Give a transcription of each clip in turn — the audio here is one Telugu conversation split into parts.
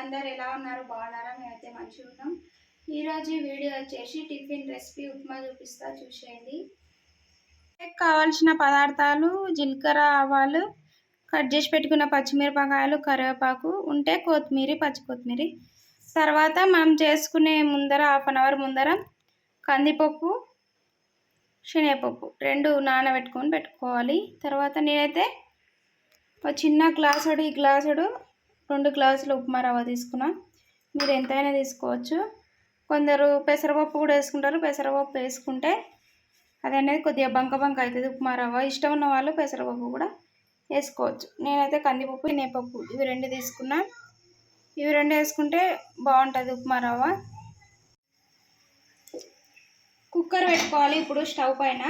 అందరూ ఎలా ఉన్నారు? బాగున్నారా? మేమైతే మంచిగా ఉన్నాం. ఈరోజు వీడియో వచ్చేసి టిఫిన్ రెసిపీ ఉప్మా చూపిస్తా, చూసేయండి. కావాల్సిన పదార్థాలు జీలకర్ర, ఆవాలు, కట్ చేసి పెట్టుకున్న పచ్చిమిరపకాయలు, కరివేపాకు ఉంటే కొత్తిమీర, పచ్చి కొత్తిమీర. తర్వాత మనం చేసుకునే ముందర హాఫ్ అన్ అవర్ ముందర కందిపప్పు, శనగపప్పు రెండు నానబెట్టుకొని పెట్టుకోవాలి. తర్వాత నేనైతే ఒక చిన్న గ్లాసుడు, ఈ గ్లాసుడు 2 గ్లాసులు ఉప్మా రవ్వ తీసుకున్నా. మీరు ఎంతైనా తీసుకోవచ్చు. కొందరు పెసరపప్పు కూడా వేసుకుంటారు. పెసరపప్పు వేసుకుంటే అది అనేది కొద్దిగా బంక అవుతుంది ఉప్మా రవ్వ. ఇష్టం ఉన్న వాళ్ళు పెసరపప్పు కూడా వేసుకోవచ్చు. నేనైతే కందిపప్పు, శనగపప్పు ఇవి 2 తీసుకున్నా. ఇవి 2 వేసుకుంటే బాగుంటుంది ఉప్మా రవ్వ. కుక్కర్ పెట్టుకోవాలి. ఇప్పుడు స్టవ్ పైన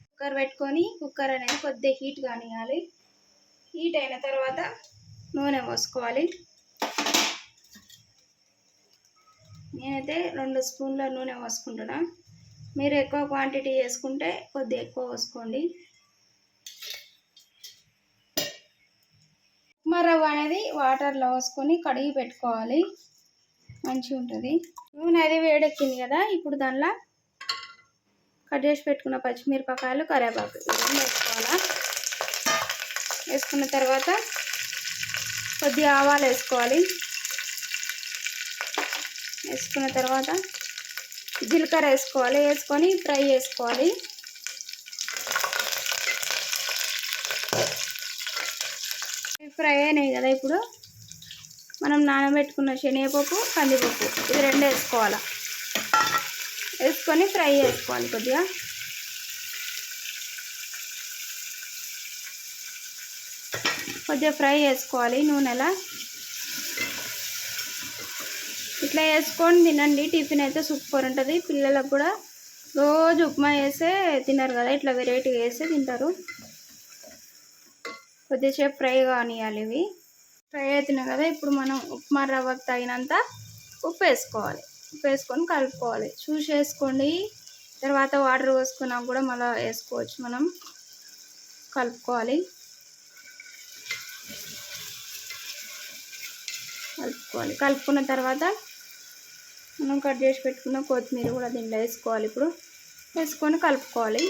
కుక్కర్ పెట్టుకొని కుక్కర్ అనేది కొద్దిగా హీట్ కానివ్వాలి. హీట్ అయిన తర్వాత నూనె పోసుకోవాలి. నేనైతే 2 స్పూన్ల నూనె పోసుకుంటున్నా. మీరు ఎక్కువ క్వాంటిటీ చేసుకుంటే కొద్దిగా ఎక్కువ పోసుకోండి. ఉప్మా రవ్వ అనేది వాటర్లో పోసుకొని కడిగి పెట్టుకోవాలి, మంచిగా ఉంటుంది. నూనె అది వేడెక్కింది కదా, ఇప్పుడు దానిలో కట్ చేసి పెట్టుకున్న పచ్చిమిరపకాయలు, కరివేపాకు ఇవన్నీ వేసుకోవాలా. వేసుకున్న తర్వాత కొద్దిగా ఆవాలు వేసుకోవాలి. వేసుకున్న తర్వాత జీలకర్ర వేసుకోవాలి. వేసుకొని ఫ్రై చేసుకోవాలి. ఫ్రై అయినాయి కదా, ఇప్పుడు మనం నానబెట్టుకున్న శనగపప్పు, కందిపప్పు ఇది 2 వేసుకోవాలి. వేసుకొని ఫ్రై చేసుకోవాలి. కొద్దిగా ఫ్రై చేసుకోవాలి నూనెలా. ఇట్లా వేసుకొని తినండి. టిఫిన్ అయితే సూపర్ ఉంటుంది. పిల్లలకు కూడా రోజు ఉప్మా వేస్తే తినరు కదా, ఇట్లా వెరైటీగా వేస్తే తింటారు. కొద్దిసేపు ఫ్రై కానివ్వాలి. ఇవి ఫ్రై అవుతున్నాయి కదా, ఇప్పుడు మనం ఉప్మా రవ్వకు తగినంత ఉప్పు వేసుకోవాలి. ఉప్పు వేసుకొని కలుపుకోవాలి. చూసి వేసుకోండి. తర్వాత వాటర్ పోసుకున్నా కూడా మళ్ళీ వేసుకోవచ్చు. మనం కలుపుకోవాలి. కలుపుకున్న తర్వాత మనం కట్ చేసి పెట్టుకున్న కొత్తిమీర కూడా దీంట్లో వేసుకోవాలి. ఇప్పుడు వేసుకొని కలుపుకోవాలి.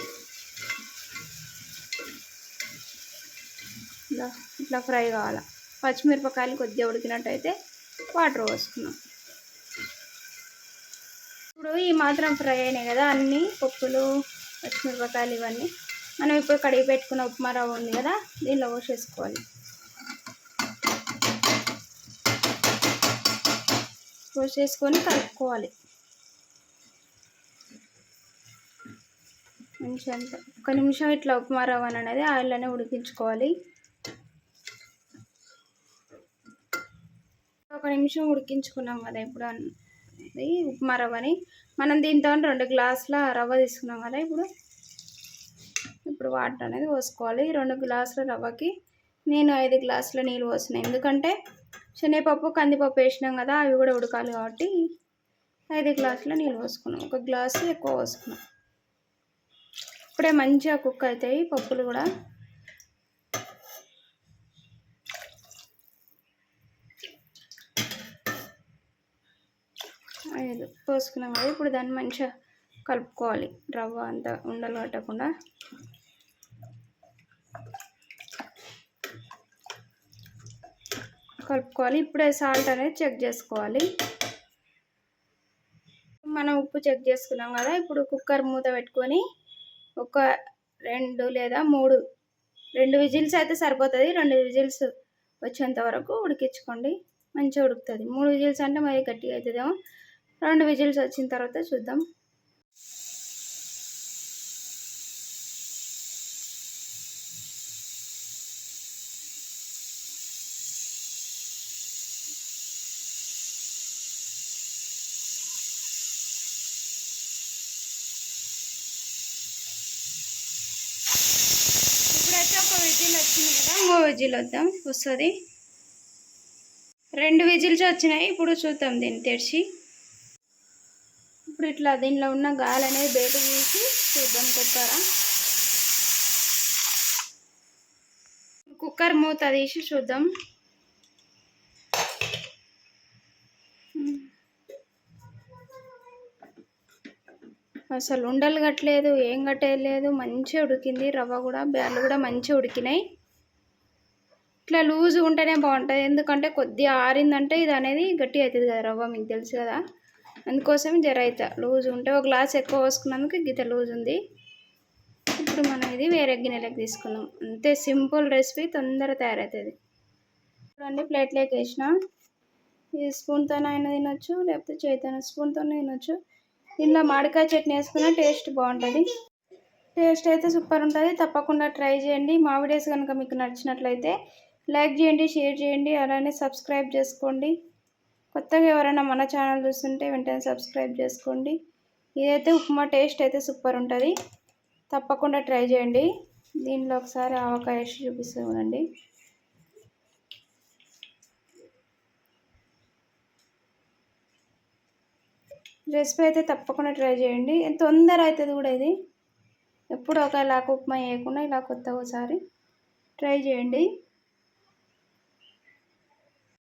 ఇట్లా ఫ్రై కావాలి. పచ్చిమిరపకాయలు కొద్దిగా ఉడికినట్టయితే వాటర్ పోసుకున్నాం. ఇప్పుడు ఈ మాత్రం ఫ్రై అయినాయి కదా, అన్ని పప్పులు, పచ్చిమిరపకాయలు ఇవన్నీ మనం ఇప్పుడు కడిగి పెట్టుకున్న ఉప్మా రవ్వ ఉంది కదా, దీనిలో పోసేసుకోవాలి. పోసేసుకొని కలుపుకోవాలి. మంచిగా ఒక నిమిషం ఇట్లా ఉప్మా రవ్వ అనేది ఆయిల్లోనే ఉడికించుకోవాలి. ఒక నిమిషం ఉడికించుకున్నాం కదా, ఇప్పుడు అది ఉప్మా రవ్వని మనం దీంతో 2 గ్లాసుల రవ్వ తీసుకున్నాం కదా. ఇప్పుడు వాటర్ అనేది పోసుకోవాలి. 2 గ్లాసుల రవ్వకి నేను 5 గ్లాసుల నీళ్ళు పోసినాను. ఎందుకంటే శనగపప్పు, కందిపప్పు వేసినాం కదా, అవి కూడా ఉడకాలి కాబట్టి 5 గ్లాసుల నీళ్ళు పోసుకున్నాం. 1 గ్లాసు ఎక్కువ పోసుకున్నాం. ఇప్పుడే మంచిగా కుక్ అవుతాయి పప్పులు కూడా. ఐదు పోసుకున్నాం కదా, ఇప్పుడు దాన్ని మంచిగా కలుపుకోవాలి. రవ్వ అంతా ఉండలు కట్టకుండా కలుపుకోవాలి. ఇప్పుడే సాల్ట్ అనేది చెక్ చేసుకోవాలి. మనం ఉప్పు చెక్ చేసుకున్నాం కదా, ఇప్పుడు కుక్కర్ మూత పెట్టుకొని ఒక 2 లేదా 3 విజిల్స్ అయితే సరిపోతుంది. 2 విజిల్స్ వచ్చేంత వరకు ఉడికించుకోండి. మంచిగా ఉడుకుతుంది. 3 విజిల్స్ అంటే మరి గట్టిగా అవుతుందేమో. 2 విజిల్స్ వచ్చిన తర్వాత చూద్దాం. ఒక విజిల్ వచ్చింది కదా, 3 విజిల్ వస్తుంది. 2 విజిల్స్ వచ్చినాయి. ఇప్పుడు చూద్దాం దీన్ని తెరిచి. ఇప్పుడు ఇట్లా దీనిలో ఉన్న గాలి అనేది బయట తీసి చూద్దాం. కుక్కర్ మూత తీసి చూద్దాం. అసలు ఉండలు కట్టలేదు, ఏం కట్టలేదు, మంచిగా ఉడికింది. రవ్వ కూడా, బ్యాళ్ళు కూడా మంచిగా ఉడికినాయి. ఇట్లా లూజ్ ఉంటేనే బాగుంటుంది, ఎందుకంటే కొద్దిగా ఆరిందంటే ఇది అనేది గట్టి అవుతుంది కదా రవ్వ, మీకు తెలుసు కదా. అందుకోసం జర అయితే లూజ్ ఉంటే, ఒక గ్లాస్ ఎక్కువ పోసుకున్నందుకు గీత లూజ్ ఉంది. ఇప్పుడు మనం ఇది వేరే గిన్నెలకు తీసుకుందాం. అంతే సింపుల్ రెసిపీ, తొందర తయారవుతుంది. చూడండి ప్లేట్లోకి వేసిన. ఇది స్పూన్తోనైనా తినొచ్చు, లేకపోతే చేతితో, స్పూన్తోనే తినొచ్చు. దీనిలో మామిడికాయ చట్నీ వేసుకున్న టేస్ట్ బాగుంటుంది. టేస్ట్ అయితే సూపర్ ఉంటుంది, తప్పకుండా ట్రై చేయండి. మా వీడియోస్ కనుక మీకు నచ్చినట్లయితే లైక్ చేయండి, షేర్ చేయండి, అలానే సబ్స్క్రైబ్ చేసుకోండి. కొత్తగా ఎవరైనా మన ఛానల్ చూస్తుంటే వెంటనే సబ్స్క్రైబ్ చేసుకోండి. ఇదైతే ఉప్మా టేస్ట్ అయితే సూపర్ ఉంటుంది, తప్పకుండా ట్రై చేయండి. దీనిలో ఒకసారి ఆవకాయ వేసి చూపిస్తూ చూడండి. రెసిపీ అయితే తప్పకుండా ట్రై చేయండి, తొందర అవుతుంది కూడా. ఇది ఎప్పుడు ఒకలాగా ఉప్మా వేయకుండా ఇలా కొత్తగా ఒకసారి ట్రై చేయండి.